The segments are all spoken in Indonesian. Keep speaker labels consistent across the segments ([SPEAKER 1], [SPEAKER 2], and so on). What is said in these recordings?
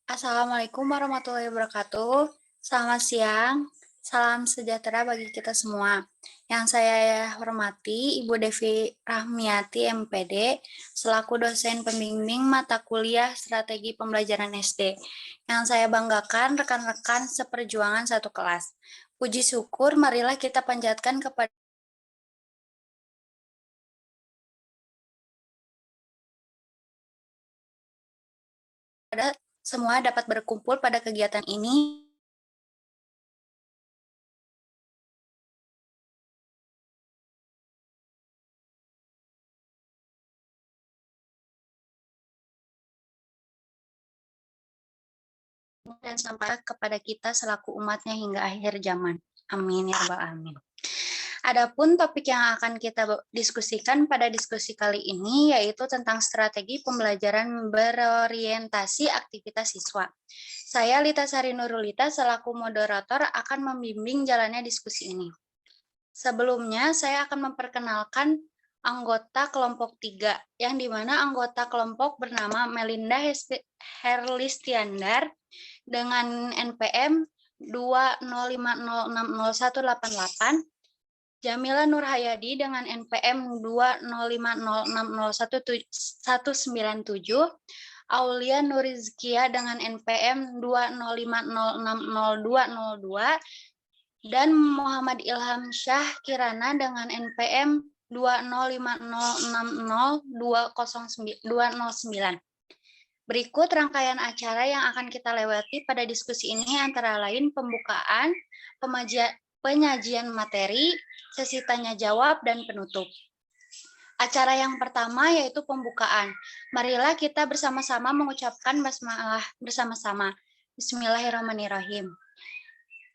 [SPEAKER 1] Assalamualaikum warahmatullahi wabarakatuh. Selamat siang, salam sejahtera bagi kita semua. Yang saya hormati Ibu Devi Rahmiati, MPD, selaku dosen pembimbing mata kuliah Strategi Pembelajaran SD. Yang saya banggakan rekan-rekan seperjuangan satu kelas. Puji syukur, marilah kita panjatkan kepada semua dapat berkumpul pada kegiatan ini dan sampai kepada kita selaku umatnya hingga akhir zaman. Amin ya rabbal alamin. Adapun topik yang akan kita diskusikan pada diskusi kali ini yaitu tentang strategi pembelajaran berorientasi aktivitas siswa. Saya Lita Sari Nurulita selaku moderator akan membimbing jalannya diskusi ini. Sebelumnya saya akan memperkenalkan anggota kelompok 3, yang dimana anggota kelompok bernama Melinda Herlistiandar dengan NPM 205060188, Jamila Nurhayadi dengan NPM 205060197, Aulia Nurizkia dengan NPM 205060202, dan Muhammad Ilham Syah Kirana dengan NPM 205060209. Berikut rangkaian acara yang akan kita lewati pada diskusi ini antara lain pembukaan, penyajian materi, sesi tanya jawab, dan penutup. Acara yang pertama yaitu pembukaan. Marilah kita bersama-sama mengucapkan basmalah bersama-sama. Bismillahirrahmanirrahim.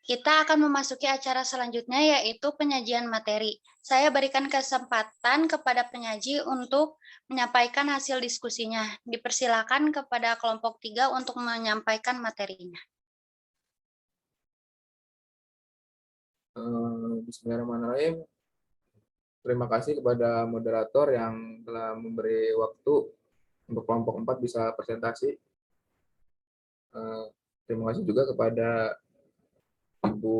[SPEAKER 1] Kita akan memasuki acara selanjutnya yaitu penyajian materi. Saya berikan kesempatan kepada penyaji untuk menyampaikan hasil diskusinya. Dipersilakan kepada kelompok 3 untuk menyampaikan materinya.
[SPEAKER 2] Bismillahirrahmanirrahim. Terima kasih kepada moderator yang telah memberi waktu untuk kelompok 4 bisa presentasi. Terima kasih juga kepada Ibu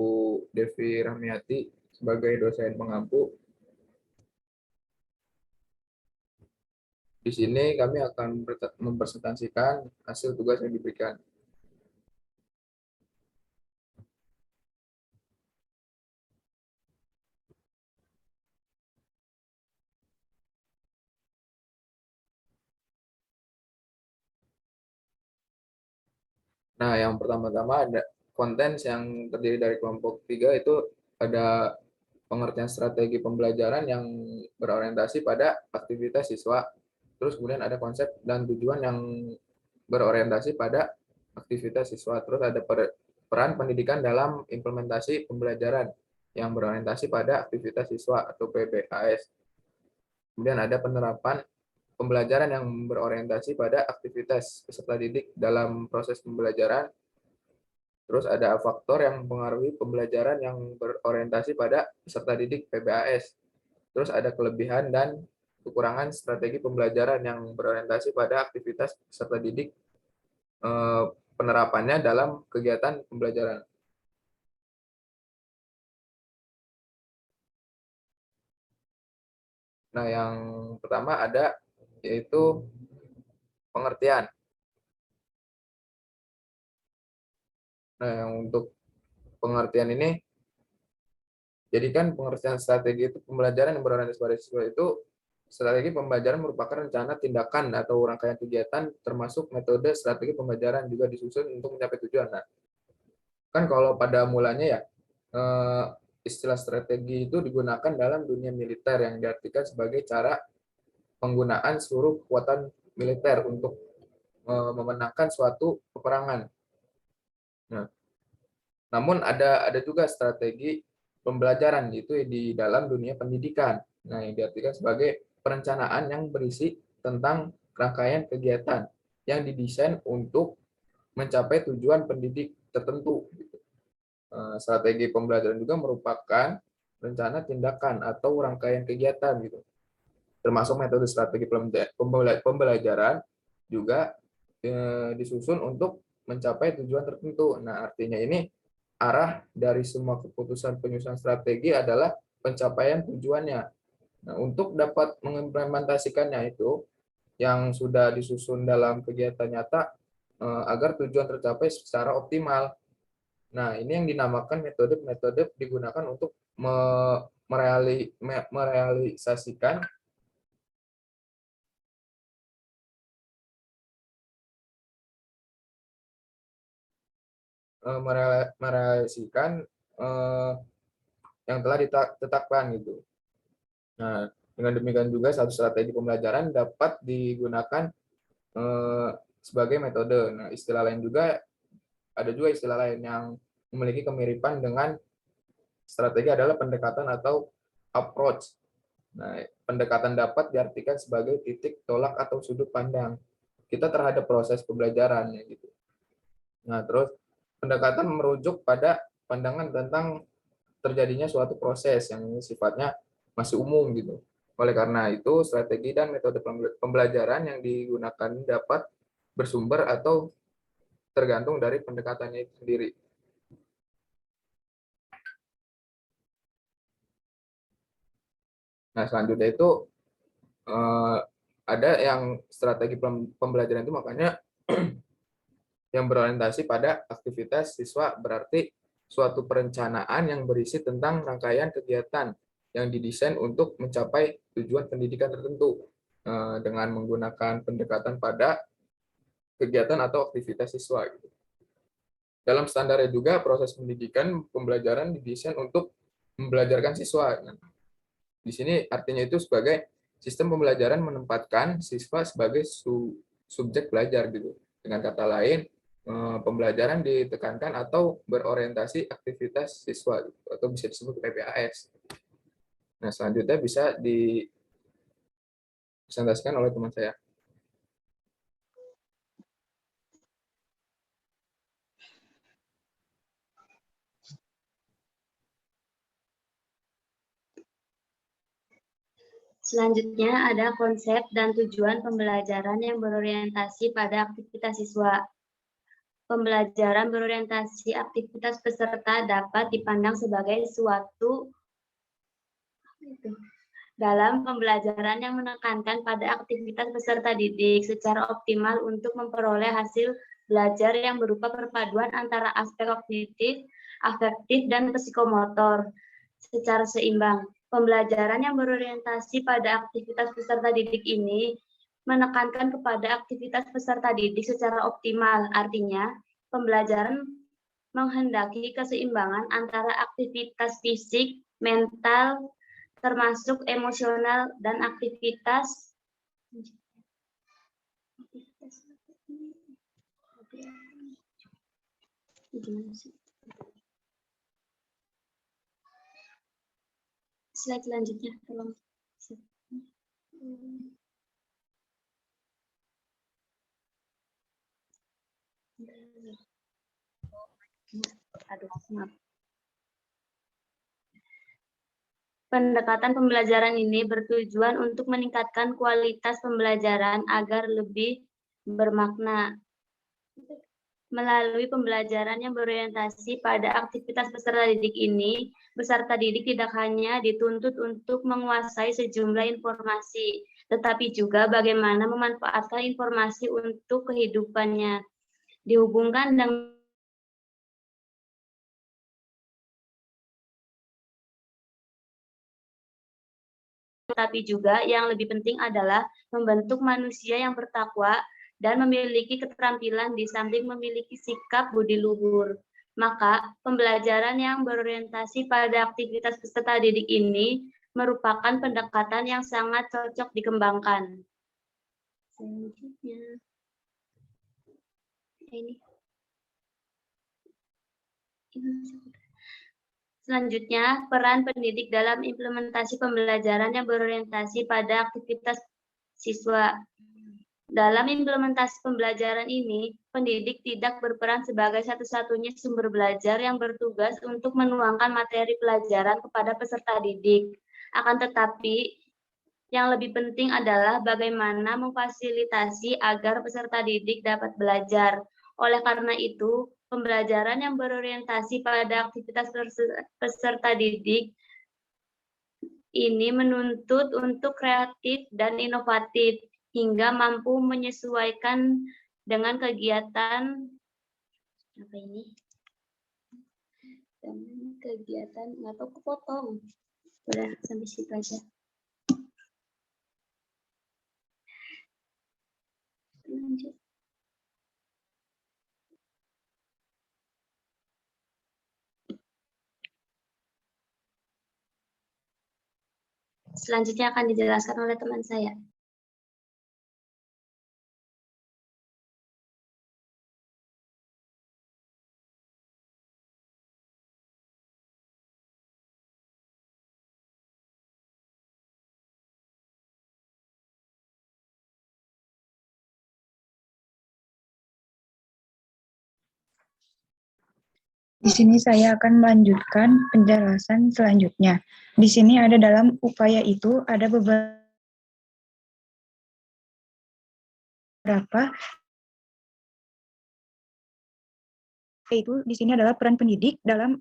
[SPEAKER 2] Devi Rahmiati sebagai dosen pengampu. Di sini kami akan mempresentasikan hasil tugas yang diberikan. Nah, yang pertama-tama ada konten yang terdiri dari kelompok 3 itu ada pengertian strategi pembelajaran yang berorientasi pada aktivitas siswa. Terus kemudian ada konsep dan tujuan yang berorientasi pada aktivitas siswa. Terus ada peran pendidikan dalam implementasi pembelajaran yang berorientasi pada aktivitas siswa atau PBAS. Kemudian ada penerapan pembelajaran yang berorientasi pada aktivitas peserta didik dalam proses pembelajaran. Terus ada faktor yang mempengaruhi pembelajaran yang berorientasi pada peserta didik PBAS. Terus ada kelebihan dan kekurangan strategi pembelajaran yang berorientasi pada aktivitas peserta didik, penerapannya dalam kegiatan pembelajaran. Nah, yang pertama ada yaitu pengertian. Nah, yang untuk pengertian ini, jadikan pengertian strategi itu pembelajaran yang berorientasi pada siswa itu strategi pembelajaran merupakan rencana tindakan atau rangkaian kegiatan termasuk metode strategi pembelajaran juga disusun untuk mencapai tujuan. Nah, kan kalau pada mulanya ya istilah strategi itu digunakan dalam dunia militer yang diartikan sebagai cara penggunaan seluruh kekuatan militer untuk memenangkan suatu peperangan. Nah, namun ada juga strategi pembelajaran itu di dalam dunia pendidikan. Nah, yang diartikan sebagai perencanaan yang berisi tentang rangkaian kegiatan yang didesain untuk mencapai tujuan pendidik tertentu. Strategi pembelajaran juga merupakan rencana tindakan atau rangkaian kegiatan gitu. Termasuk metode strategi pembelajaran juga disusun untuk mencapai tujuan tertentu. Nah, artinya ini arah dari semua keputusan penyusunan strategi adalah pencapaian tujuannya. Nah, untuk dapat mengimplementasikannya itu yang sudah disusun dalam kegiatan nyata agar tujuan tercapai secara optimal. Nah, ini yang dinamakan metode-metode digunakan untuk merealisasikan merealisasikan yang telah ditetapkan gitu. Nah, dengan demikian juga satu strategi pembelajaran dapat digunakan sebagai metode. Nah, istilah lain juga ada juga istilah lain yang memiliki kemiripan dengan strategi adalah pendekatan atau approach. Nah, pendekatan dapat diartikan sebagai titik tolak atau sudut pandang kita terhadap proses pembelajaran gitu. Nah, terus pendekatan merujuk pada pandangan tentang terjadinya suatu proses yang sifatnya masih umum gitu. Oleh karena itu, strategi dan metode pembelajaran yang digunakan dapat bersumber atau tergantung dari pendekatannya itu sendiri. Nah, selanjutnya itu ada yang strategi pembelajaran itu makanya yang berorientasi pada aktivitas siswa berarti suatu perencanaan yang berisi tentang rangkaian kegiatan yang didesain untuk mencapai tujuan pendidikan tertentu dengan menggunakan pendekatan pada kegiatan atau aktivitas siswa. Dalam standarnya juga proses pendidikan pembelajaran didesain untuk membelajarkan siswa. Nah, di sini artinya itu sebagai sistem pembelajaran menempatkan siswa sebagai subjek belajar gitu. Dengan kata lain, pembelajaran ditekankan atau berorientasi aktivitas siswa gitu, atau bisa disebut PPAS. Nah, selanjutnya bisa dipresentasikan oleh teman saya.
[SPEAKER 3] Selanjutnya ada konsep dan tujuan pembelajaran yang berorientasi pada aktivitas siswa. Pembelajaran berorientasi aktivitas peserta dapat dipandang sebagai suatu dalam pembelajaran yang menekankan pada aktivitas peserta didik secara optimal untuk memperoleh hasil belajar yang berupa perpaduan antara aspek kognitif, afektif, dan psikomotor secara seimbang. Pembelajaran yang berorientasi pada aktivitas peserta didik ini menekankan kepada aktivitas peserta didik secara optimal. Artinya, pembelajaran menghendaki keseimbangan antara aktivitas fisik, mental, termasuk emosional, dan aktivitas slide selanjutnya, tolong. Aduh, maaf. Pendekatan pembelajaran ini bertujuan untuk meningkatkan kualitas pembelajaran agar lebih bermakna. Melalui pembelajaran yang berorientasi pada aktivitas peserta didik ini, peserta didik tidak hanya dituntut untuk menguasai sejumlah informasi, tetapi juga bagaimana memanfaatkan informasi untuk kehidupannya. Dihubungkan dengan tetapi juga yang lebih penting adalah membentuk manusia yang bertakwa dan memiliki keterampilan di samping memiliki sikap budi luhur. Maka, pembelajaran yang berorientasi pada aktivitas peserta didik ini merupakan pendekatan yang sangat cocok dikembangkan. Selanjutnya, ini. Selanjutnya, peran pendidik dalam implementasi pembelajaran yang berorientasi pada aktivitas siswa. Dalam implementasi pembelajaran ini, pendidik tidak berperan sebagai satu-satunya sumber belajar yang bertugas untuk menuangkan materi pelajaran kepada peserta didik. Akan tetapi, yang lebih penting adalah bagaimana memfasilitasi agar peserta didik dapat belajar. Oleh karena itu, pembelajaran yang berorientasi pada aktivitas peserta didik ini menuntut untuk kreatif dan inovatif hingga mampu menyesuaikan dengan kegiatan apa ini? Dengan kegiatan atau kepotong. Udah sampai situ aja. Lanjut. Selanjutnya akan dijelaskan oleh teman saya.
[SPEAKER 4] Di sini saya akan melanjutkan penjelasan selanjutnya. Di sini ada dalam upaya itu ada beberapa yaitu di sini adalah peran pendidik dalam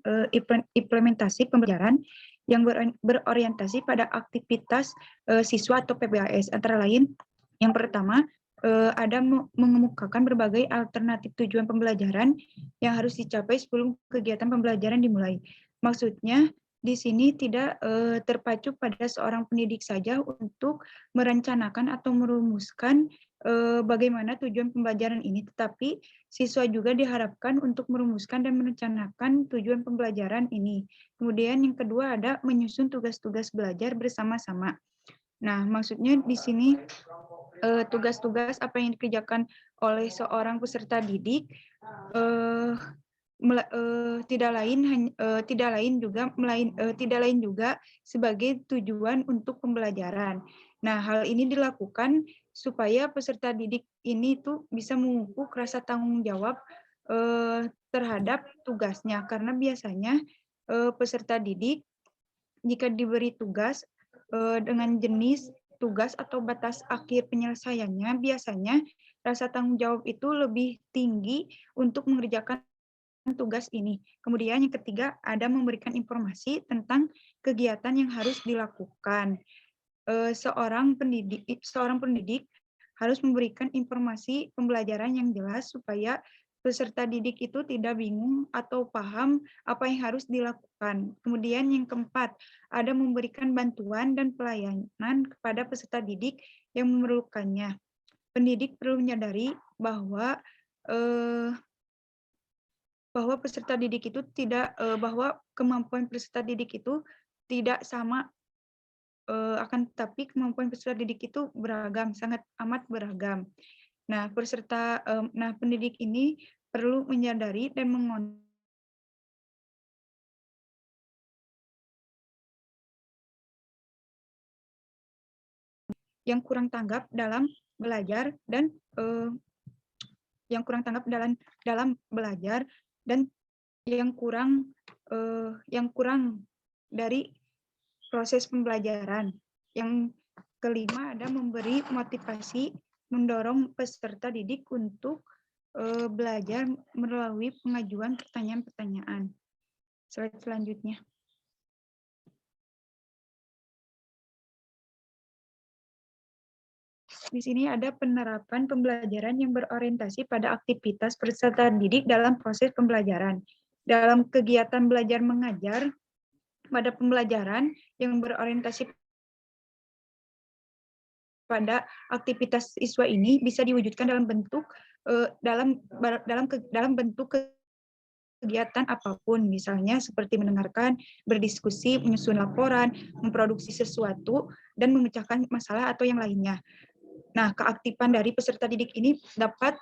[SPEAKER 4] implementasi pembelajaran yang berorientasi pada aktivitas siswa atau PBAS. Antara lain, yang pertama ada mengemukakan berbagai alternatif tujuan pembelajaran yang harus dicapai sebelum kegiatan pembelajaran dimulai. Maksudnya di sini tidak terpacu pada seorang pendidik saja untuk merencanakan atau merumuskan bagaimana tujuan pembelajaran ini, tetapi siswa juga diharapkan untuk merumuskan dan merencanakan tujuan pembelajaran ini. Kemudian yang kedua ada menyusun tugas-tugas belajar bersama-sama. Nah, maksudnya di sini tugas-tugas apa yang dikerjakan oleh seorang peserta didik tidak lain juga sebagai tujuan untuk pembelajaran. Nah, hal ini dilakukan supaya peserta didik ini tuh bisa memupuk rasa tanggung jawab terhadap tugasnya, karena biasanya peserta didik jika diberi tugas dengan jenis tugas atau batas akhir penyelesaiannya, biasanya rasa tanggung jawab itu lebih tinggi untuk mengerjakan tugas ini. Kemudian yang ketiga ada memberikan informasi tentang kegiatan yang harus dilakukan. Seorang pendidik harus memberikan informasi pembelajaran yang jelas supaya peserta didik itu tidak bingung atau paham apa yang harus dilakukan. Kemudian yang keempat, ada memberikan bantuan dan pelayanan kepada peserta didik yang memerlukannya. Pendidik perlu menyadari bahwa bahwa peserta didik itu tidak bahwa kemampuan peserta didik itu tidak sama, akan tetapi kemampuan peserta didik itu beragam, sangat amat beragam. Nah, pendidik ini perlu menyadari dan mengontrol yang kurang tanggap dalam belajar dan yang kurang tanggap dalam belajar dan yang kurang dari proses pembelajaran. Yang kelima ada memberi motivasi, mendorong peserta didik untuk belajar melalui pengajuan pertanyaan-pertanyaan. Slide selanjutnya. Di sini ada penerapan pembelajaran yang berorientasi pada aktivitas peserta didik dalam proses pembelajaran. Dalam kegiatan belajar mengajar, pada pembelajaran yang berorientasi pada aktivitas siswa ini bisa diwujudkan dalam bentuk kegiatan apapun, misalnya seperti mendengarkan, berdiskusi, menyusun laporan, memproduksi sesuatu, dan memecahkan masalah atau yang lainnya. Nah, keaktifan dari peserta didik ini dapat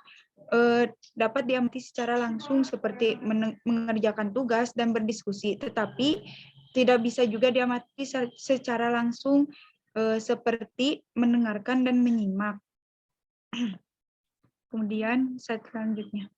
[SPEAKER 4] diamati secara langsung seperti mengerjakan tugas dan berdiskusi, tetapi tidak bisa juga diamati secara langsung seperti mendengarkan dan menyimak. Kemudian slide selanjutnya.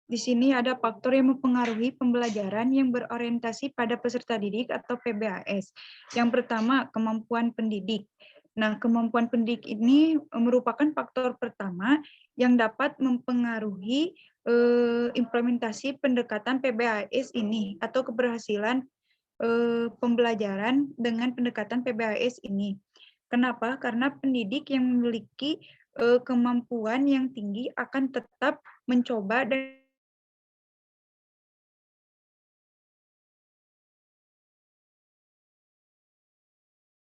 [SPEAKER 4] Di sini ada faktor yang mempengaruhi pembelajaran yang berorientasi pada peserta didik atau PBAS. Yang pertama, kemampuan pendidik. Nah, kemampuan pendidik ini merupakan faktor pertama yang dapat mempengaruhi implementasi pendekatan PBAS ini atau keberhasilan pembelajaran dengan pendekatan PBAS ini. Kenapa? Karena pendidik yang memiliki kemampuan yang tinggi akan tetap mencoba dan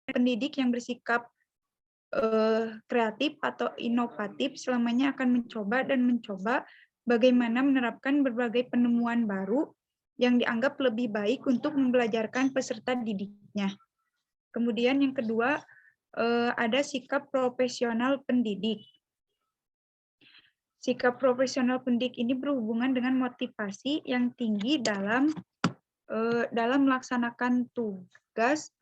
[SPEAKER 4] pendidik yang bersikap kreatif atau inovatif selamanya akan mencoba bagaimana menerapkan berbagai penemuan baru yang dianggap lebih baik untuk membelajarkan peserta didiknya. Kemudian yang kedua, ada sikap profesional pendidik. Sikap profesional pendidik ini berhubungan dengan motivasi yang tinggi dalam melaksanakan tugas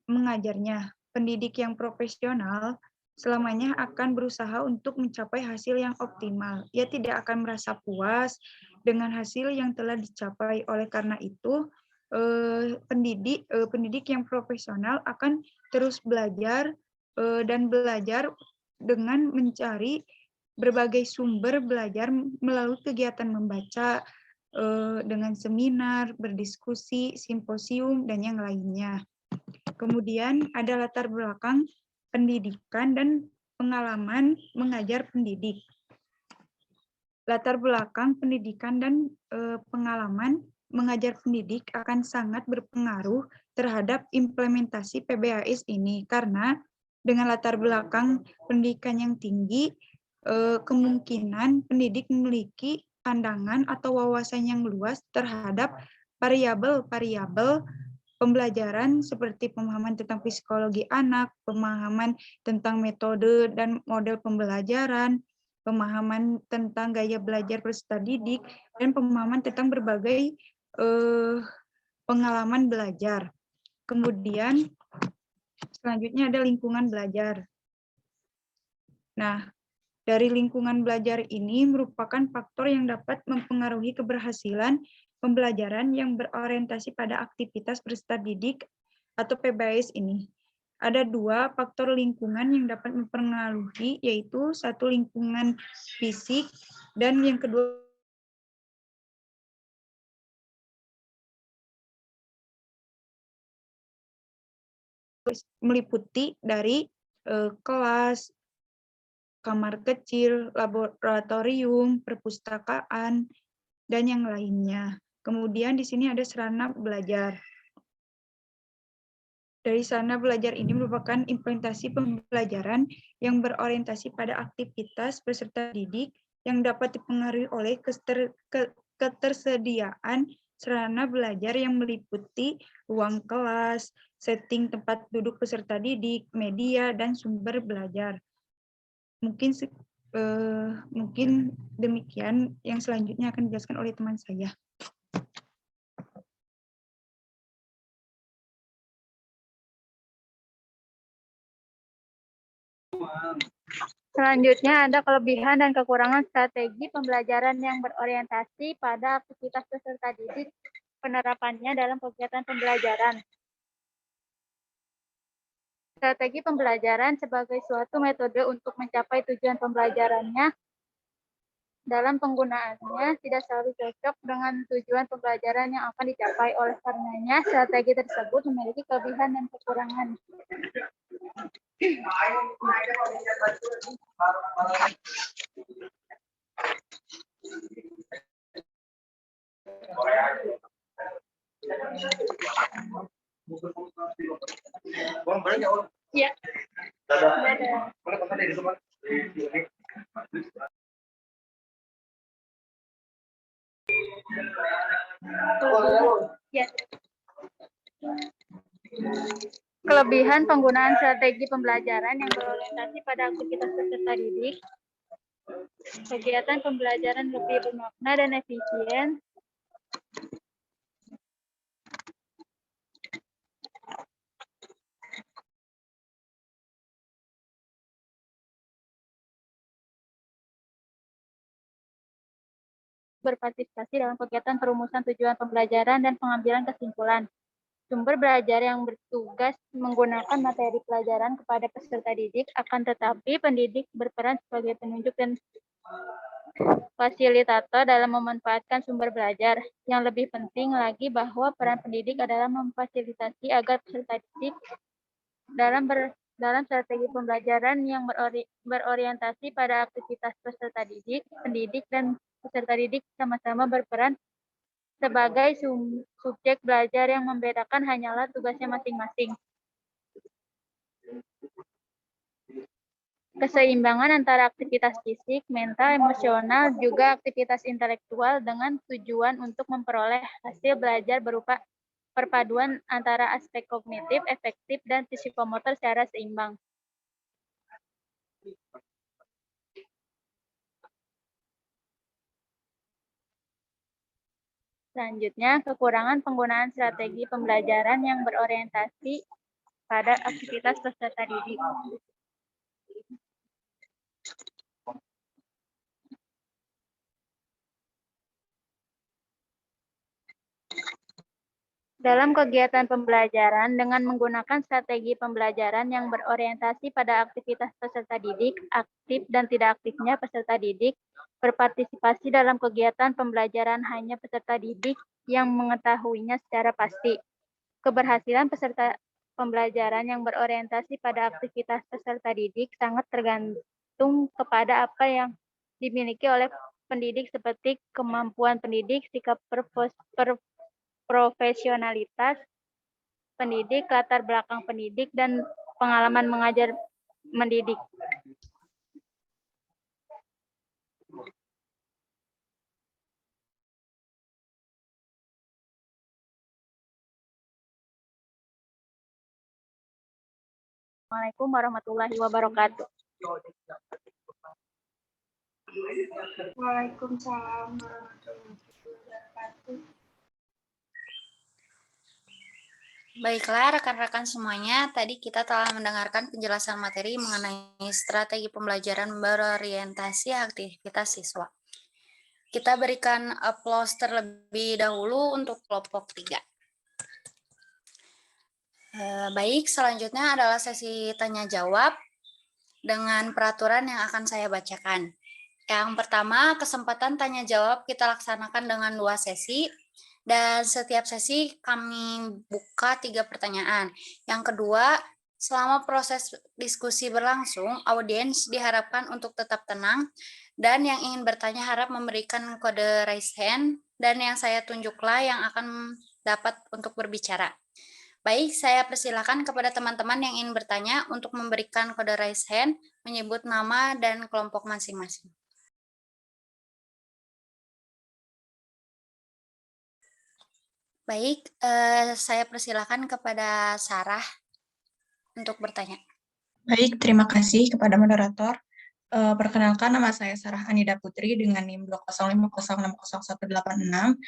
[SPEAKER 4] mengajarnya. Pendidik yang profesional selamanya akan berusaha untuk mencapai hasil yang optimal. Ia tidak akan merasa puas dengan hasil yang telah dicapai. Oleh karena itu, pendidik yang profesional akan terus belajar dan belajar dengan mencari berbagai sumber belajar melalui kegiatan membaca, dengan seminar, berdiskusi, simposium, dan yang lainnya. Kemudian ada latar belakang pendidikan dan pengalaman mengajar pendidik. Latar belakang pendidikan dan pengalaman mengajar pendidik akan sangat berpengaruh terhadap implementasi PBAS ini, karena dengan latar belakang pendidikan yang tinggi, kemungkinan pendidik memiliki pandangan atau wawasan yang luas terhadap variabel-variabel pembelajaran seperti pemahaman tentang psikologi anak, pemahaman tentang metode dan model pembelajaran, pemahaman tentang gaya belajar peserta didik, dan pemahaman tentang berbagai pengalaman belajar. Kemudian selanjutnya ada lingkungan belajar. Nah, dari lingkungan belajar ini merupakan faktor yang dapat mempengaruhi keberhasilan pembelajaran yang berorientasi pada aktivitas peserta didik atau PBAS ini. Ada dua faktor lingkungan yang dapat mempengaruhi, yaitu satu lingkungan fisik dan yang kedua meliputi dari kelas, kamar kecil, laboratorium, perpustakaan, dan yang lainnya. Kemudian di sini ada sarana belajar. Dari sana belajar ini merupakan implementasi pembelajaran yang berorientasi pada aktivitas peserta didik yang dapat dipengaruhi oleh ketersediaan sarana belajar yang meliputi ruang kelas, setting tempat duduk peserta didik, media, dan sumber belajar. Mungkin demikian, yang selanjutnya akan dijelaskan oleh teman saya.
[SPEAKER 5] Selanjutnya ada kelebihan dan kekurangan strategi pembelajaran yang berorientasi pada aktivitas peserta didik, penerapannya dalam kegiatan pembelajaran. Strategi pembelajaran sebagai suatu metode untuk mencapai tujuan pembelajarannya dalam penggunaannya tidak selalu cocok dengan tujuan pembelajaran yang akan dicapai. Oleh karenanya, strategi tersebut memiliki kelebihan dan kekurangan. Ya. Ya. Kelebihan penggunaan strategi pembelajaran yang berorientasi pada aktivitas peserta didik. Kegiatan pembelajaran lebih bermakna dan efisien. Berpartisipasi dalam kegiatan perumusan tujuan pembelajaran dan pengambilan kesimpulan. Sumber belajar yang bertugas menggunakan materi pelajaran kepada peserta didik, akan tetapi pendidik berperan sebagai penunjuk dan fasilitator dalam memanfaatkan sumber belajar. Yang lebih penting lagi bahwa peran pendidik adalah memfasilitasi agar peserta didik dalam strategi pembelajaran yang berorientasi pada aktivitas peserta didik, pendidik dan peserta didik sama-sama berperan sebagai subjek belajar, yang membedakan hanyalah tugasnya masing-masing. Keseimbangan antara aktivitas fisik, mental, emosional, juga aktivitas intelektual dengan tujuan untuk memperoleh hasil belajar berupa perpaduan antara aspek kognitif, efektif, dan psikomotor secara seimbang. Selanjutnya, kekurangan penggunaan strategi pembelajaran yang berorientasi pada aktivitas peserta didik. Dalam kegiatan pembelajaran dengan menggunakan strategi pembelajaran yang berorientasi pada aktivitas peserta didik, aktif dan tidak aktifnya peserta didik, berpartisipasi dalam kegiatan pembelajaran hanya peserta didik yang mengetahuinya secara pasti. Keberhasilan peserta pembelajaran yang berorientasi pada aktivitas peserta didik sangat tergantung kepada apa yang dimiliki oleh pendidik, seperti kemampuan pendidik, sikap profesionalitas pendidik, latar belakang pendidik, dan pengalaman mengajar mendidik. Assalamualaikum warahmatullahi wabarakatuh.
[SPEAKER 3] Waalaikumsalam warahmatullahi wabarakatuh.
[SPEAKER 1] Baiklah rekan-rekan semuanya, tadi kita telah mendengarkan penjelasan materi mengenai strategi pembelajaran berorientasi aktivitas siswa. Kita berikan applause terlebih dahulu untuk kelompok 3. Baik, selanjutnya adalah sesi tanya-jawab dengan peraturan yang akan saya bacakan. Yang pertama, kesempatan tanya-jawab kita laksanakan dengan 2 sesi. Dan setiap sesi kami buka 3 pertanyaan. Yang kedua, selama proses diskusi berlangsung, audiens diharapkan untuk tetap tenang, dan yang ingin bertanya harap memberikan kode raise hand, dan yang saya tunjuklah yang akan dapat untuk berbicara. Baik, saya persilakan kepada teman-teman yang ingin bertanya untuk memberikan kode raise hand, menyebut nama dan kelompok masing-masing. Baik, saya persilakan kepada Sarah untuk bertanya.
[SPEAKER 6] Baik, terima kasih kepada moderator. Perkenalkan, nama saya Sarah Anida Putri dengan NIM 205060186.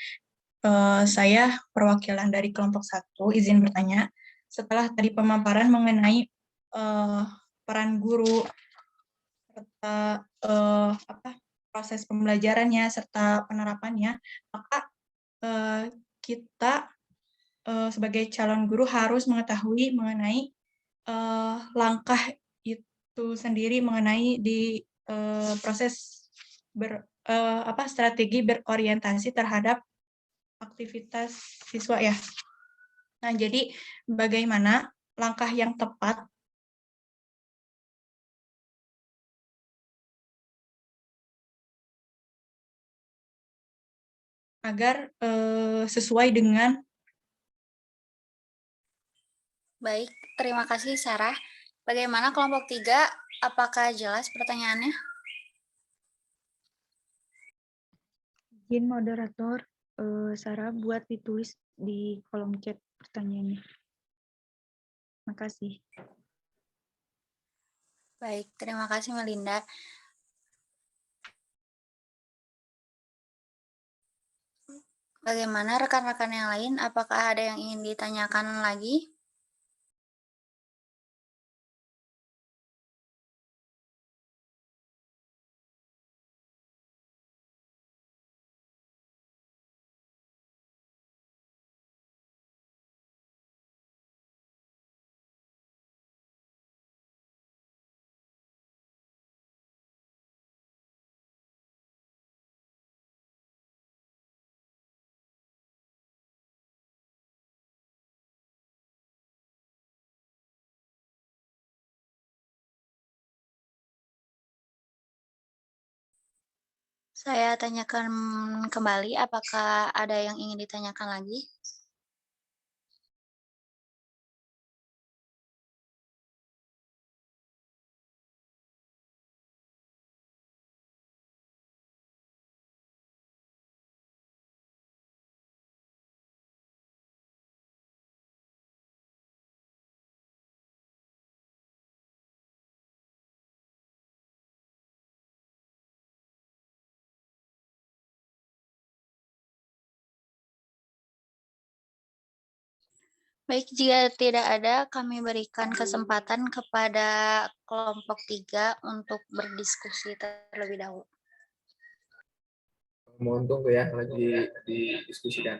[SPEAKER 6] Saya perwakilan dari kelompok 1, izin bertanya. Setelah tadi pemaparan mengenai peran guru serta proses pembelajarannya serta penerapannya, maka kita sebagai calon guru harus mengetahui mengenai langkah itu sendiri mengenai di proses strategi berorientasi terhadap aktivitas siswa ya. Nah, jadi bagaimana langkah yang tepat agar sesuai dengan.
[SPEAKER 1] Baik, terima kasih Sarah. Bagaimana kelompok 3? Apakah jelas pertanyaannya?
[SPEAKER 4] Izin moderator, Sarah buat ditulis di kolom chat pertanyaannya. Makasih.
[SPEAKER 1] Baik, terima kasih Melinda. Bagaimana rekan-rekan yang lain? Apakah ada yang ingin ditanyakan lagi? Saya tanyakan kembali, apakah ada yang ingin ditanyakan lagi? Baik, jika tidak ada, kami berikan kesempatan kepada kelompok 3 untuk berdiskusi terlebih dahulu.
[SPEAKER 2] Mohon tunggu ya, lagi didiskusikan.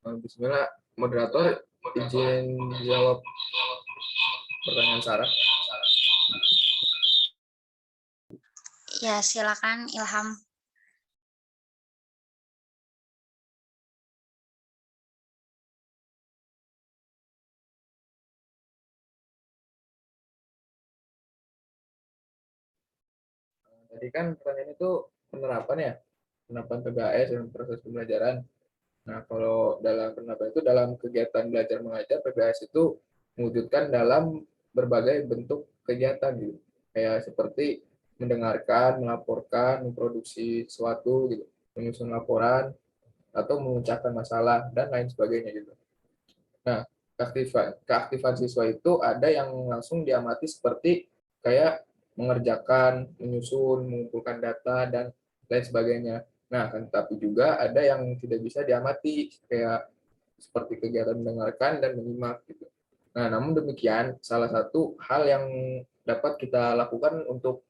[SPEAKER 2] Bismillah, moderator izin jawab pertanyaan Sarah.
[SPEAKER 1] Ya, silakan Ilham.
[SPEAKER 2] Tadi kan pertanyaan itu penerapan ya, penerapan PBAS dalam proses pembelajaran. Nah, kalau dalam penerapan itu dalam kegiatan belajar mengajar, PBAS itu mewujudkan dalam berbagai bentuk kegiatan gitu. Kayak seperti mendengarkan, melaporkan, memproduksi sesuatu gitu, menyusun laporan atau memecahkan masalah dan lain sebagainya gitu. Nah, keaktifan siswa itu ada yang langsung diamati seperti kayak mengerjakan, menyusun, mengumpulkan data, dan lain sebagainya. Nah, kan tapi juga ada yang tidak bisa diamati, kayak seperti kegiatan mendengarkan dan menyimak gitu. Nah, namun demikian, salah satu hal yang dapat kita lakukan untuk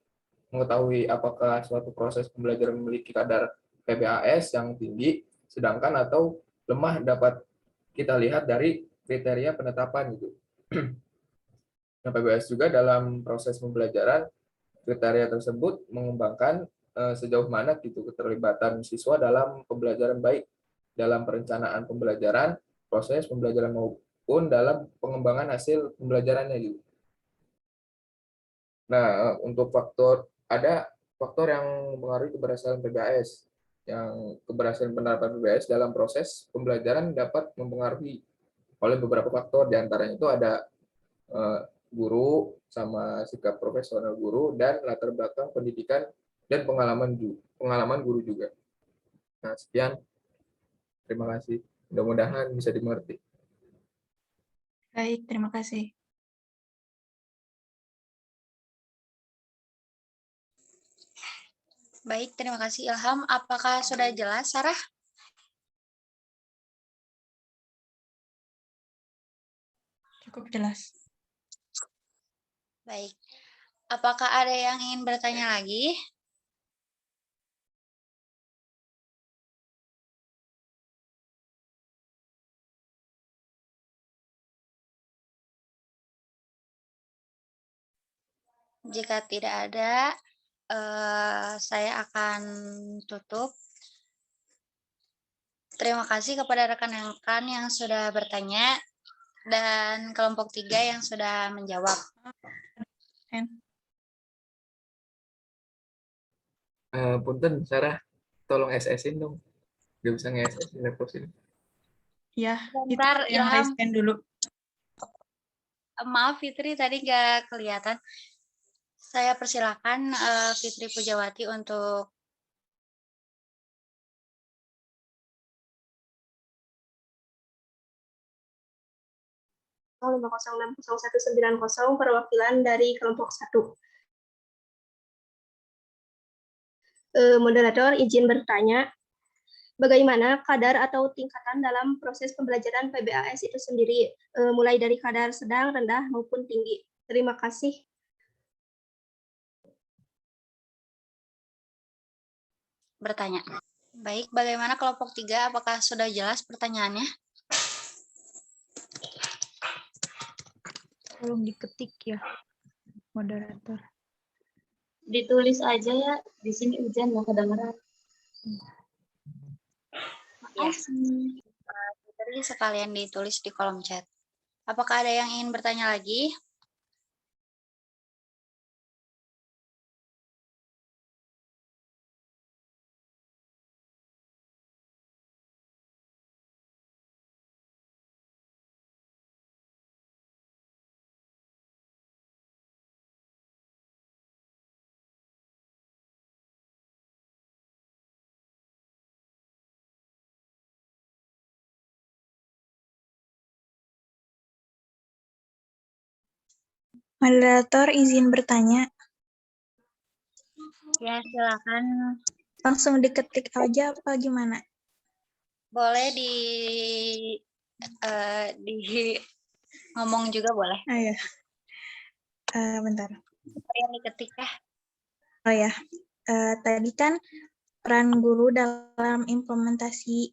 [SPEAKER 2] mengetahui apakah suatu proses pembelajaran memiliki kadar PBAS yang tinggi, sedangkan atau lemah dapat kita lihat dari kriteria penetapan gitu. Nah, PBAS juga dalam proses pembelajaran, kriteria tersebut mengembangkan sejauh mana gitu keterlibatan siswa dalam pembelajaran, baik dalam perencanaan pembelajaran, proses pembelajaran maupun dalam pengembangan hasil pembelajarannya gitu. Nah, untuk ada faktor yang mempengaruhi keberhasilan PBAS. Yang keberhasilan penerapan PBAS dalam proses pembelajaran dapat mempengaruhi oleh beberapa faktor, diantaranya itu ada guru sama sikap profesional guru dan latar belakang pendidikan dan pengalaman guru juga. Nah, sekian. Terima kasih. Mudah-mudahan bisa dimengerti.
[SPEAKER 6] Baik, terima kasih.
[SPEAKER 1] Baik, terima kasih Ilham. Apakah sudah jelas, Sarah?
[SPEAKER 6] Cukup jelas.
[SPEAKER 1] Baik. Apakah ada yang ingin bertanya lagi? Jika tidak ada, saya akan tutup. Terima kasih kepada rekan-rekan yang sudah bertanya dan kelompok 3 yang sudah menjawab.
[SPEAKER 2] Punten, Sarah, tolong SS-in dong. Gak bisa nge-SS-in laptop sini.
[SPEAKER 6] Ya, itu
[SPEAKER 1] Bentar,
[SPEAKER 6] yang
[SPEAKER 1] Ilham.
[SPEAKER 6] raise hand dulu.
[SPEAKER 1] Maaf Fitri, tadi nggak kelihatan. Saya persilakan Fitri Pujawati untuk
[SPEAKER 7] perwakilan dari kelompok 1. Moderator izin bertanya, bagaimana kadar atau tingkatan dalam proses pembelajaran PBAS itu sendiri, mulai dari kadar sedang, rendah, maupun tinggi. Terima kasih.
[SPEAKER 1] bertanya. Baik, bagaimana kelompok 3? Apakah sudah jelas pertanyaannya?
[SPEAKER 4] Tolong diketik ya, moderator.
[SPEAKER 3] Ditulis aja ya, di sini hujan nggak kedengeran.
[SPEAKER 1] Ya, Fitri sekalian ditulis di kolom chat. Apakah ada yang ingin bertanya lagi?
[SPEAKER 8] Moderator izin bertanya.
[SPEAKER 1] Ya, silakan.
[SPEAKER 8] Langsung diketik aja apa gimana?
[SPEAKER 1] Boleh ngomong juga boleh.
[SPEAKER 8] Oh ya. Bentar.
[SPEAKER 1] Yang diketik ya.
[SPEAKER 8] Oh ya. Tadi kan peran guru dalam implementasi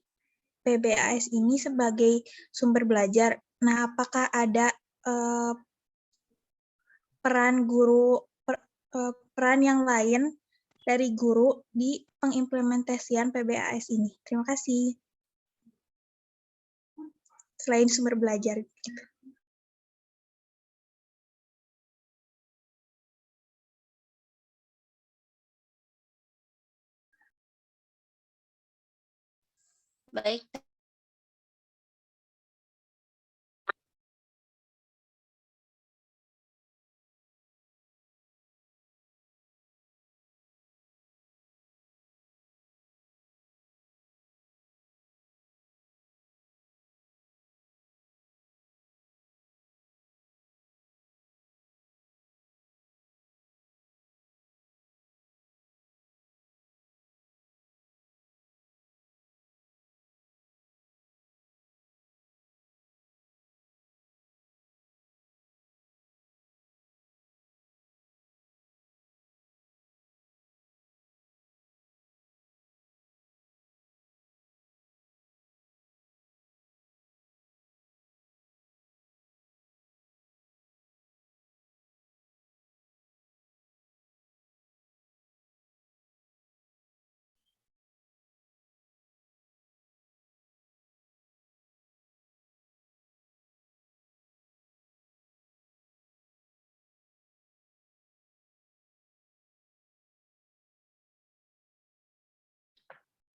[SPEAKER 8] PBAS ini sebagai sumber belajar. Nah, apakah ada peran yang lain dari guru di pengimplementasian PBAS ini? Terima kasih. Selain sumber belajar. Gitu.
[SPEAKER 1] Baik.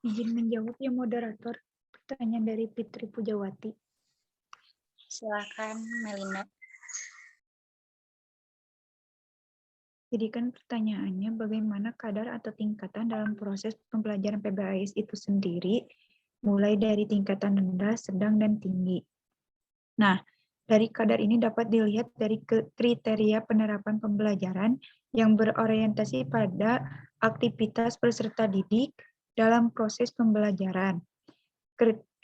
[SPEAKER 4] Izin menjawab ya moderator. Pertanyaan dari Fitri Pujawati.
[SPEAKER 1] Silakan Melina.
[SPEAKER 4] Jadi kan pertanyaannya bagaimana kadar atau tingkatan dalam proses pembelajaran PBAS itu sendiri, mulai dari tingkatan rendah, sedang, dan tinggi. Nah, dari kadar ini dapat dilihat dari kriteria penerapan pembelajaran yang berorientasi pada aktivitas peserta didik dalam proses pembelajaran.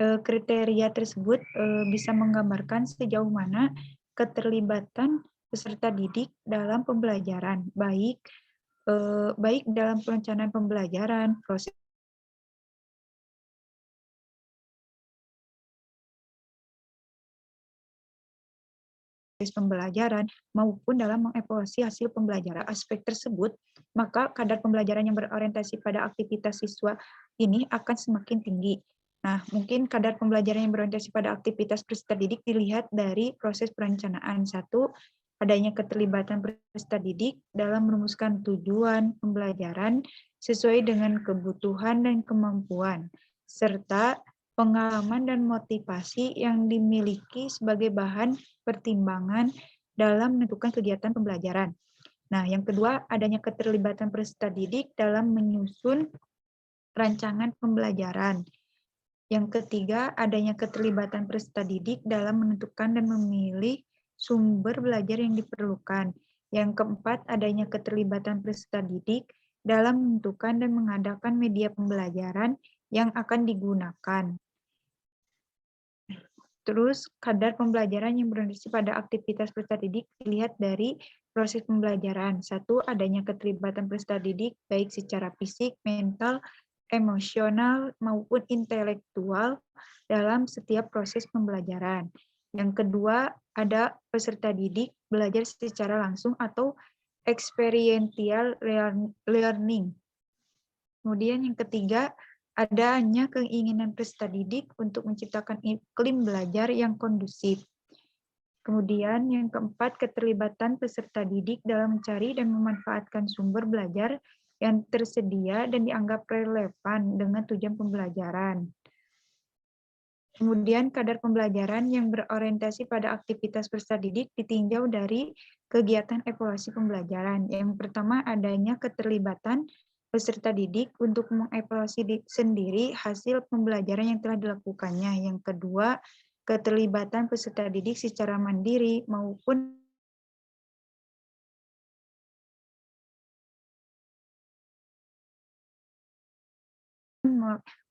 [SPEAKER 4] Kriteria tersebut bisa menggambarkan sejauh mana keterlibatan peserta didik dalam pembelajaran, baik dalam perencanaan pembelajaran, proses pembelajaran, maupun dalam mengevaluasi hasil pembelajaran. Aspek tersebut, maka kadar pembelajaran yang berorientasi pada aktivitas siswa ini akan semakin tinggi. Nah, mungkin kadar pembelajaran yang berorientasi pada aktivitas peserta didik dilihat dari proses perencanaan. 1, adanya keterlibatan peserta didik dalam merumuskan tujuan pembelajaran sesuai dengan kebutuhan dan kemampuan, serta pengalaman dan motivasi yang dimiliki sebagai bahan pertimbangan dalam menentukan kegiatan pembelajaran. Nah, yang kedua, adanya keterlibatan peserta didik dalam menyusun rancangan pembelajaran. Yang ketiga, adanya keterlibatan peserta didik dalam menentukan dan memilih sumber belajar yang diperlukan. Yang keempat, adanya keterlibatan peserta didik dalam menentukan dan mengadakan media pembelajaran yang akan digunakan. Terus, kadar pembelajaran yang berorientasi pada aktivitas peserta didik dilihat dari proses pembelajaran. 1, adanya keterlibatan peserta didik baik secara fisik, mental, emosional, maupun intelektual dalam setiap proses pembelajaran. Yang kedua, ada peserta didik belajar secara langsung atau experiential learning. Kemudian yang ketiga, adanya keinginan peserta didik untuk menciptakan iklim belajar yang kondusif. Kemudian yang keempat, keterlibatan peserta didik dalam mencari dan memanfaatkan sumber belajar yang tersedia dan dianggap relevan dengan tujuan pembelajaran. Kemudian kadar pembelajaran yang berorientasi pada aktivitas peserta didik ditinjau dari kegiatan evaluasi pembelajaran. Yang pertama, adanya keterlibatan peserta didik untuk mengevaluasi sendiri hasil pembelajaran yang telah dilakukannya. Yang kedua, keterlibatan peserta didik secara mandiri maupun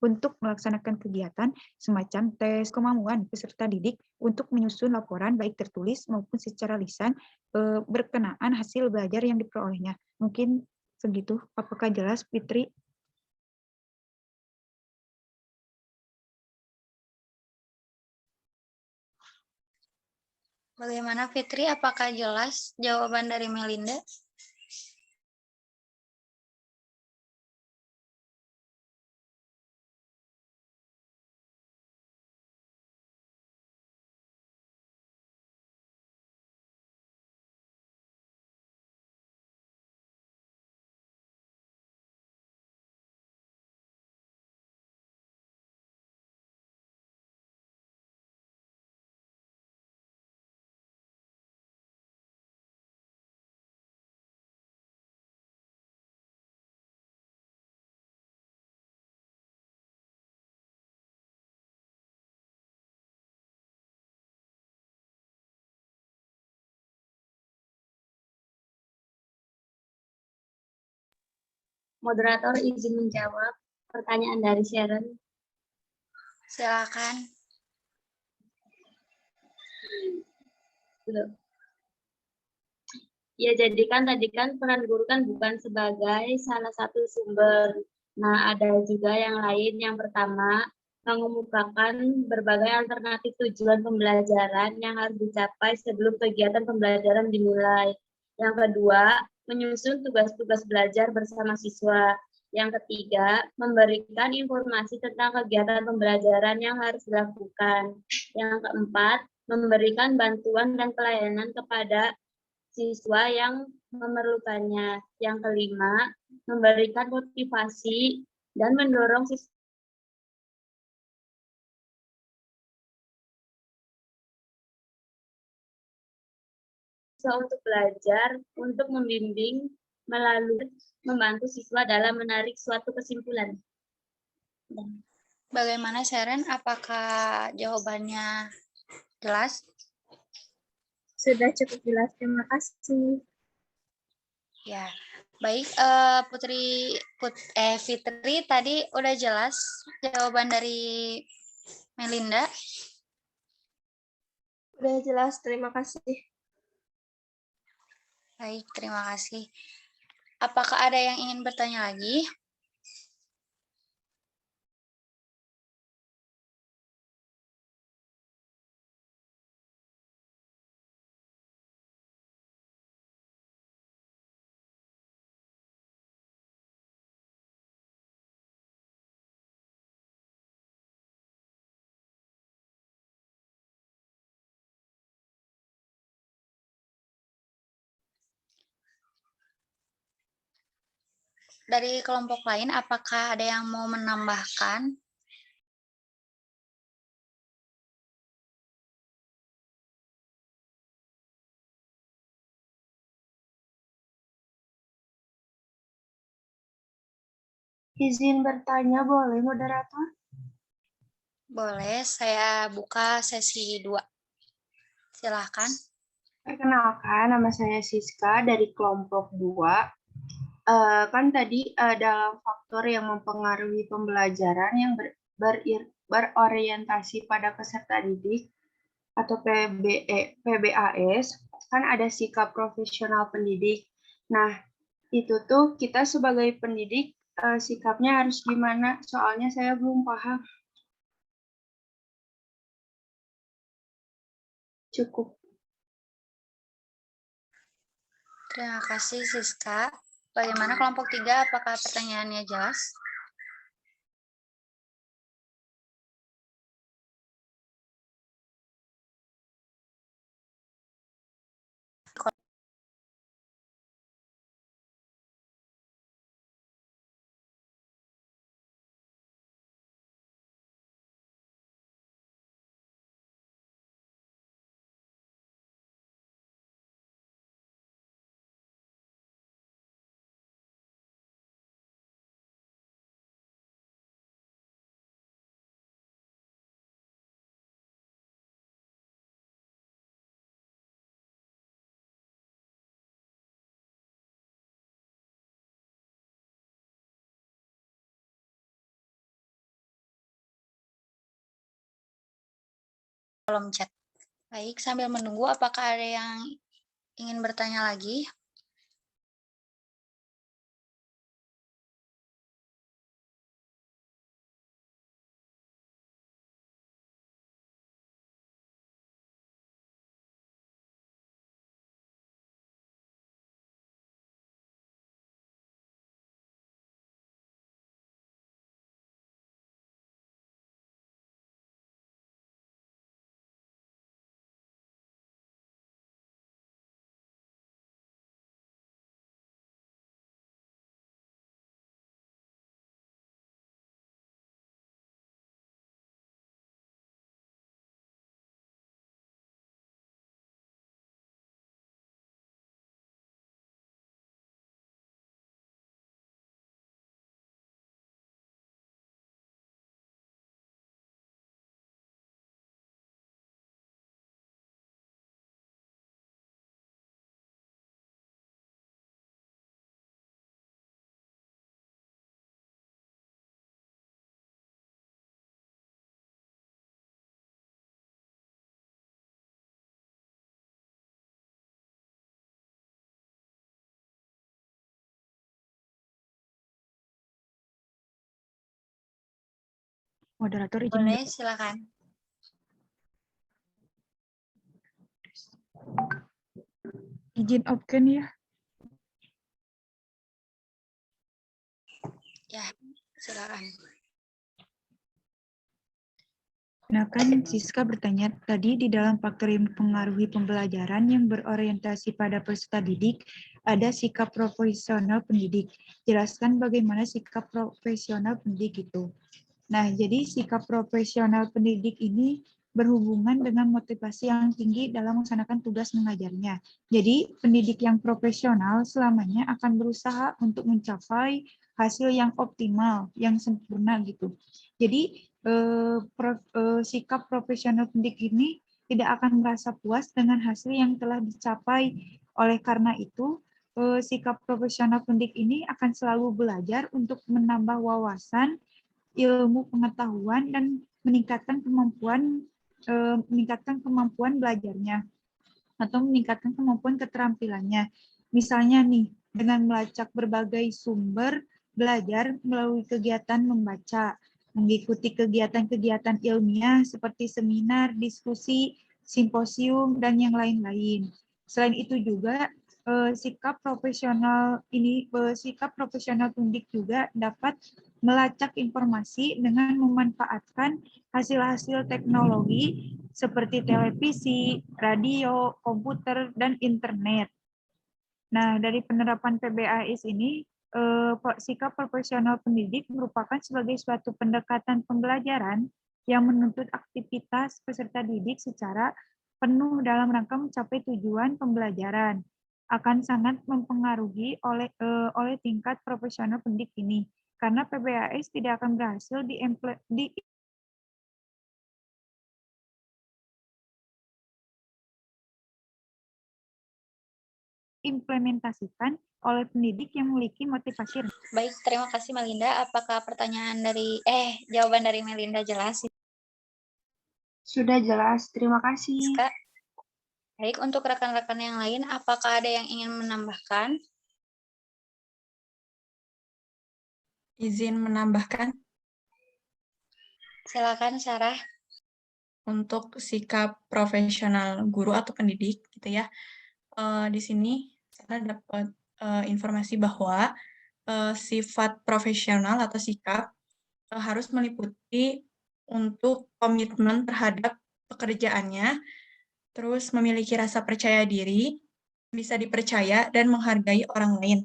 [SPEAKER 4] untuk melaksanakan kegiatan semacam tes kemampuan peserta didik untuk menyusun laporan baik tertulis maupun secara lisan berkenaan hasil belajar yang diperolehnya. Mungkin segitu. Apakah jelas, Fitri?
[SPEAKER 1] Bagaimana Fitri? Apakah jelas jawaban dari Melinda?
[SPEAKER 3] Moderator izin menjawab pertanyaan dari Sharon.
[SPEAKER 1] Silakan.
[SPEAKER 3] Ya, jadi kan tadi kan peran guru kan bukan sebagai salah satu sumber. Nah, ada juga yang lain. Yang pertama, mengemukakan berbagai alternatif tujuan pembelajaran yang harus dicapai sebelum kegiatan pembelajaran dimulai. Yang kedua, menyusun tugas-tugas belajar bersama siswa. Yang ketiga, memberikan informasi tentang kegiatan pembelajaran yang harus dilakukan. Yang keempat, memberikan bantuan dan pelayanan kepada siswa yang memerlukannya. Yang kelima, memberikan motivasi dan mendorong siswa untuk belajar, untuk membimbing, melalui membantu siswa dalam menarik suatu kesimpulan.
[SPEAKER 1] Bagaimana Sharon? Apakah jawabannya jelas?
[SPEAKER 8] Sudah cukup jelas, terima kasih.
[SPEAKER 1] Ya, baik Fitri tadi udah jelas jawaban dari Melinda.
[SPEAKER 7] Udah jelas, terima kasih.
[SPEAKER 1] Baik, terima kasih. Apakah ada yang ingin bertanya lagi? Dari kelompok lain, apakah ada yang mau menambahkan?
[SPEAKER 7] Izin bertanya boleh, moderator?
[SPEAKER 1] Boleh, saya buka sesi 2. Silahkan.
[SPEAKER 4] Perkenalkan, nama saya Siska dari kelompok 2. Kan tadi dalam faktor yang mempengaruhi pembelajaran yang berorientasi pada peserta didik atau PBAS, kan ada sikap profesional pendidik. Nah, itu tuh kita sebagai pendidik sikapnya harus gimana? Soalnya saya belum paham. Cukup.
[SPEAKER 1] Terima kasih Siska. Bagaimana kelompok 3? Apakah pertanyaannya jelas? Kolom chat. Baik, sambil menunggu apakah ada yang ingin bertanya lagi?
[SPEAKER 4] Moderator izin.
[SPEAKER 1] Boleh, silakan.
[SPEAKER 4] Izin open ya.
[SPEAKER 1] Ya, silakan.
[SPEAKER 4] Nah, kan Siska bertanya tadi di dalam faktor yang mempengaruhi pembelajaran yang berorientasi pada peserta didik, ada sikap profesional pendidik. Jelaskan bagaimana sikap profesional pendidik itu. Nah, jadi sikap profesional pendidik ini berhubungan dengan motivasi yang tinggi dalam melaksanakan tugas mengajarnya. Jadi, pendidik yang profesional selamanya akan berusaha untuk mencapai hasil yang optimal, yang sempurna gitu. Jadi, sikap profesional pendidik ini tidak akan merasa puas dengan hasil yang telah dicapai. Oleh karena itu, sikap profesional pendidik ini akan selalu belajar untuk menambah wawasan, ilmu pengetahuan, dan meningkatkan kemampuan belajarnya atau meningkatkan kemampuan keterampilannya. Misalnya nih, dengan melacak berbagai sumber belajar melalui kegiatan membaca, mengikuti kegiatan-kegiatan ilmiah seperti seminar, diskusi, simposium, dan yang lain-lain. Selain itu juga sikap profesional pendidik juga dapat melacak informasi dengan memanfaatkan hasil-hasil teknologi seperti televisi, radio, komputer, dan internet. Nah, dari penerapan PBAS ini, sikap profesional pendidik merupakan sebagai suatu pendekatan pembelajaran yang menuntut aktivitas peserta didik secara penuh dalam rangka mencapai tujuan pembelajaran. Akan sangat mempengaruhi oleh tingkat profesional pendidik ini, karena PBAS tidak akan berhasil diimplementasikan oleh pendidik yang memiliki motivasi.
[SPEAKER 1] Baik, terima kasih Melinda. Apakah jawaban dari Melinda jelas?
[SPEAKER 7] Sudah jelas, terima kasih.
[SPEAKER 1] Siska? Baik, untuk rekan-rekan yang lain, apakah ada yang ingin menambahkan?
[SPEAKER 6] Izin menambahkan
[SPEAKER 1] Silakan, Sarah.
[SPEAKER 6] untuk sikap profesional guru atau pendidik gitu ya. Di sini saya dapat informasi bahwa sifat profesional atau sikap harus meliputi untuk komitmen terhadap pekerjaannya, terus memiliki rasa percaya diri, bisa dipercaya, dan menghargai orang lain.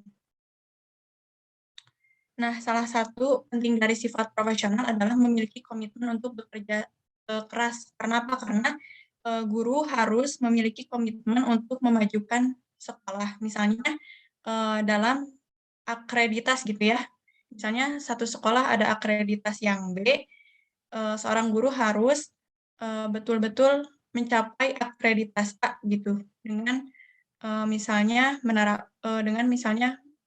[SPEAKER 6] Nah, salah satu penting dari sifat profesional adalah memiliki komitmen untuk bekerja keras. Kenapa? Karena guru harus memiliki komitmen untuk memajukan sekolah. Misalnya dalam akreditas gitu ya. Misalnya satu sekolah ada akreditas yang B, seorang guru harus betul-betul mencapai akreditas A gitu dengan misalnya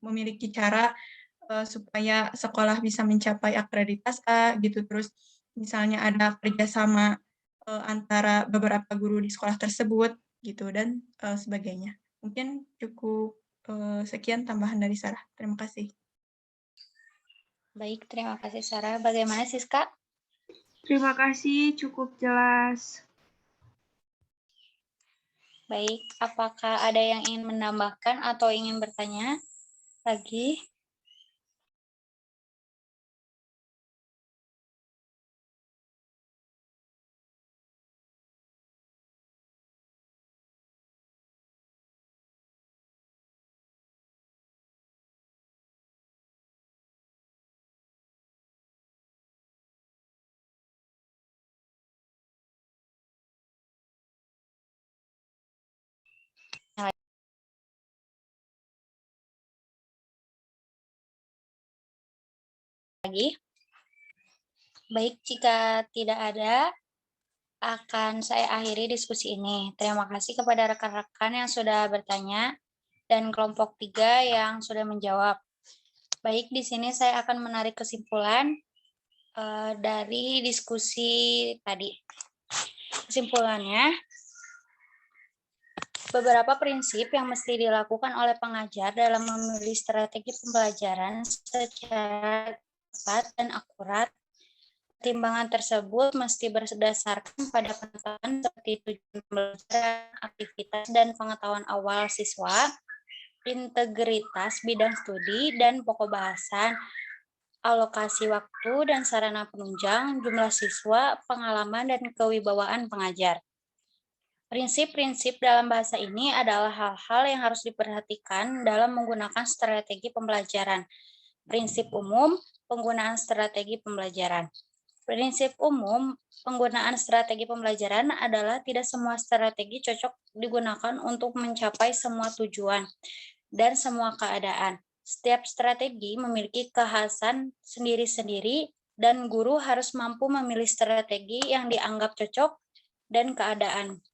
[SPEAKER 6] memiliki cara supaya sekolah bisa mencapai akreditas A gitu, terus misalnya ada kerjasama antara beberapa guru di sekolah tersebut gitu dan sebagainya. Mungkin cukup sekian tambahan dari Sarah. Terima kasih.
[SPEAKER 1] Baik, terima kasih Sarah. Bagaimana Siska?
[SPEAKER 7] Terima kasih, cukup jelas.
[SPEAKER 1] Baik, apakah ada yang ingin menambahkan atau ingin bertanya lagi? Lagi? Baik, jika tidak ada, akan saya akhiri diskusi ini. Terima kasih kepada rekan-rekan yang sudah bertanya dan kelompok 3 yang sudah menjawab. Baik, di sini saya akan menarik kesimpulan dari diskusi tadi. Kesimpulannya, beberapa prinsip yang mesti dilakukan oleh pengajar dalam memilih strategi pembelajaran secara tepat dan akurat Pertimbangan tersebut mesti berdasarkan pada pengetahuan seperti tujuan pembelajaran, aktivitas, dan pengetahuan awal siswa, integritas bidang studi dan pokok bahasan, alokasi waktu dan sarana penunjang, jumlah siswa, pengalaman, dan kewibawaan pengajar. Prinsip-prinsip dalam bahasa ini adalah hal-hal yang harus diperhatikan dalam menggunakan strategi pembelajaran. Prinsip umum penggunaan strategi pembelajaran. Prinsip umum penggunaan strategi pembelajaran adalah tidak semua strategi cocok digunakan untuk mencapai semua tujuan dan semua keadaan. Setiap strategi memiliki kekhasan sendiri-sendiri dan guru harus mampu memilih strategi yang dianggap cocok dan keadaan.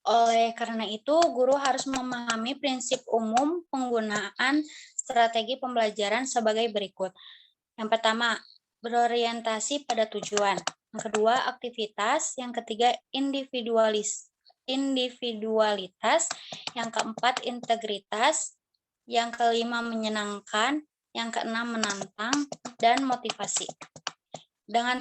[SPEAKER 1] Oleh karena itu, guru harus memahami prinsip umum penggunaan strategi pembelajaran sebagai berikut. Yang pertama, berorientasi pada tujuan. Yang kedua, aktivitas. Yang ketiga, individualitas. Yang keempat, integritas. Yang kelima, menyenangkan. Yang keenam, menantang. Dan motivasi. Dengan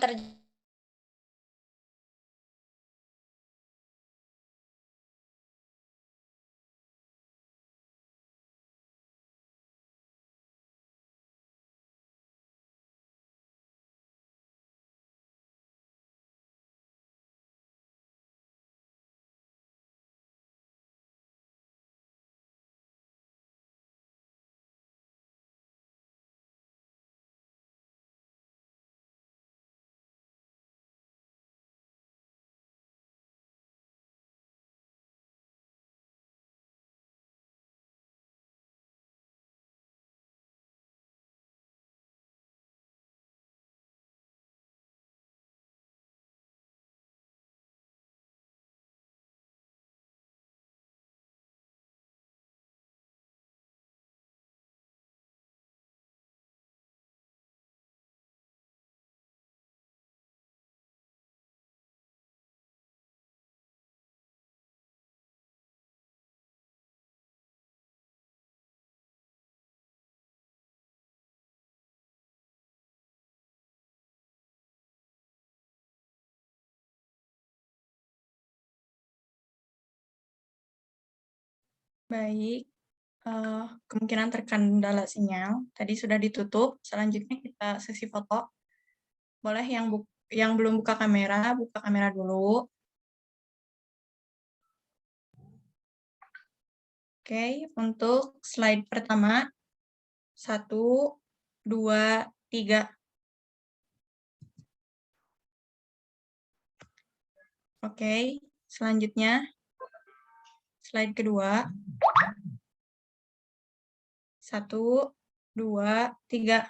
[SPEAKER 6] Baik, kemungkinan terkendala sinyal tadi sudah ditutup. Selanjutnya kita sesi foto. Boleh yang belum buka kamera dulu. Oke, untuk slide pertama, 1, 2, 3. Oke, selanjutnya slide kedua. 1, 2, 3.